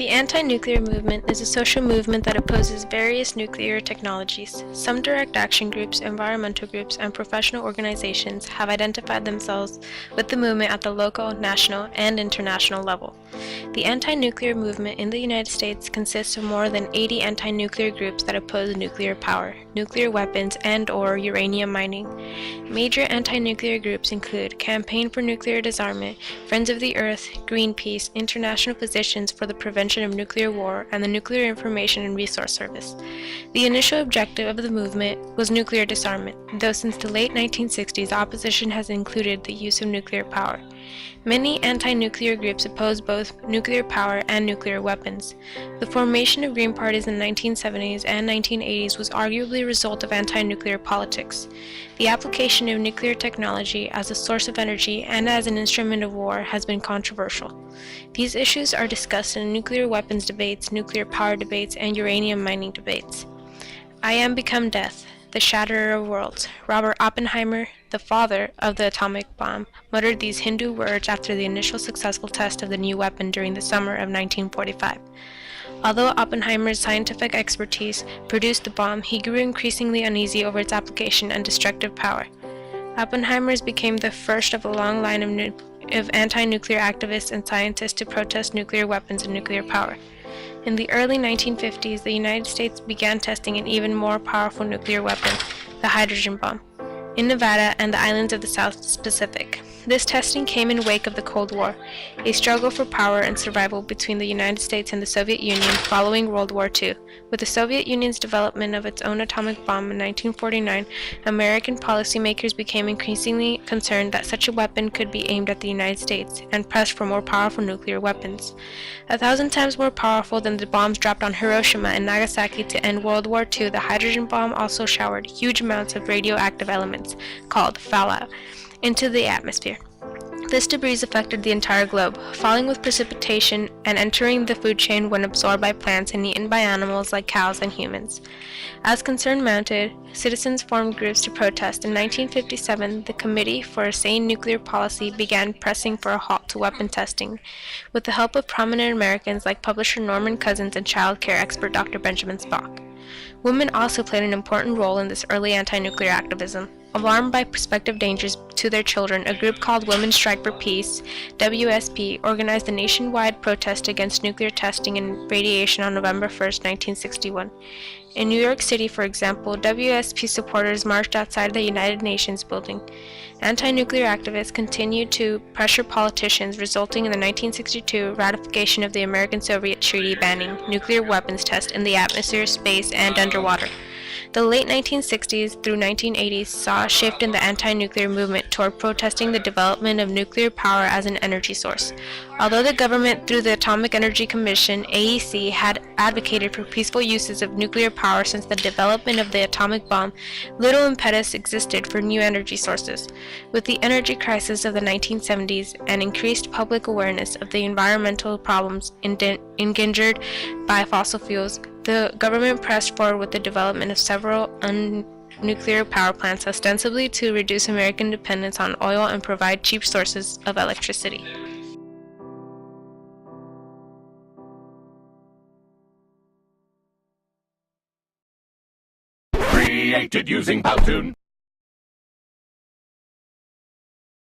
The anti-nuclear movement is a social movement that opposes various nuclear technologies. Some direct action groups, environmental groups, and professional organizations have identified themselves with the movement at the local, national, and international level. The anti-nuclear movement in the United States consists of more than 80 anti-nuclear groups that oppose nuclear power, nuclear weapons, and/or uranium mining. Major anti-nuclear groups include Campaign for Nuclear Disarmament, Friends of the Earth, Greenpeace, International Physicians for the Prevention of Nuclear War, and the Nuclear Information and Resource Service. The initial objective of the movement was nuclear disarmament, though since the late 1960s opposition has included the use of nuclear power. Many anti-nuclear groups oppose both nuclear power and nuclear weapons. The formation of Green parties in the 1970s and 1980s was arguably a result of anti-nuclear politics. The application of nuclear technology as a source of energy and as an instrument of war has been controversial. These issues are discussed in nuclear weapons debates, nuclear power debates, and uranium mining debates. I am become death, the shatterer of worlds. Robert Oppenheimer, the father of the atomic bomb, muttered these Hindu words after the initial successful test of the new weapon during the summer of 1945. Although Oppenheimer's scientific expertise produced the bomb, he grew increasingly uneasy over its application and destructive power. Oppenheimer became the first of a long line of anti-nuclear activists and scientists to protest nuclear weapons and nuclear power. In the early 1950s, the United States began testing an even more powerful nuclear weapon, the hydrogen bomb, in Nevada and the islands of the South Pacific. This testing came in wake of the Cold War, a struggle for power and survival between the United States and the Soviet Union following World War II. With the Soviet Union's development of its own atomic bomb in 1949, American policymakers became increasingly concerned that such a weapon could be aimed at the United States and pressed for more powerful nuclear weapons. 1,000 times more powerful than the bombs dropped on Hiroshima and Nagasaki to end World War II, the hydrogen bomb also showered huge amounts of radioactive elements, called fallout, into the atmosphere. This debris affected the entire globe, falling with precipitation and entering the food chain when absorbed by plants and eaten by animals like cows and humans. As concern mounted, citizens formed groups to protest. In 1957, the Committee for a Sane Nuclear Policy began pressing for a halt to weapon testing, with the help of prominent Americans like publisher Norman Cousins and child care expert Dr. Benjamin Spock. Women also played an important role in this early anti-nuclear activism. Alarmed by prospective dangers to their children, a group called Women Strike for Peace, WSP, organized a nationwide protest against nuclear testing and radiation on November 1, 1961. In New York City, for example, WSP supporters marched outside the United Nations building. Anti-nuclear activists continued to pressure politicians, resulting in the 1962 ratification of the American-Soviet Treaty banning nuclear weapons tests in the atmosphere, space, and underwater. The late 1960s through 1980s saw a shift in the anti-nuclear movement toward protesting the development of nuclear power as an energy source. Although the government, through the Atomic Energy Commission, AEC, had advocated for peaceful uses of nuclear power since the development of the atomic bomb, little impetus existed for new energy sources. With the energy crisis of the 1970s and increased public awareness of the environmental problems engendered by fossil fuels, the government pressed forward with the development of several nuclear power plants, ostensibly to reduce American dependence on oil and provide cheap sources of electricity. Created using Powtoon.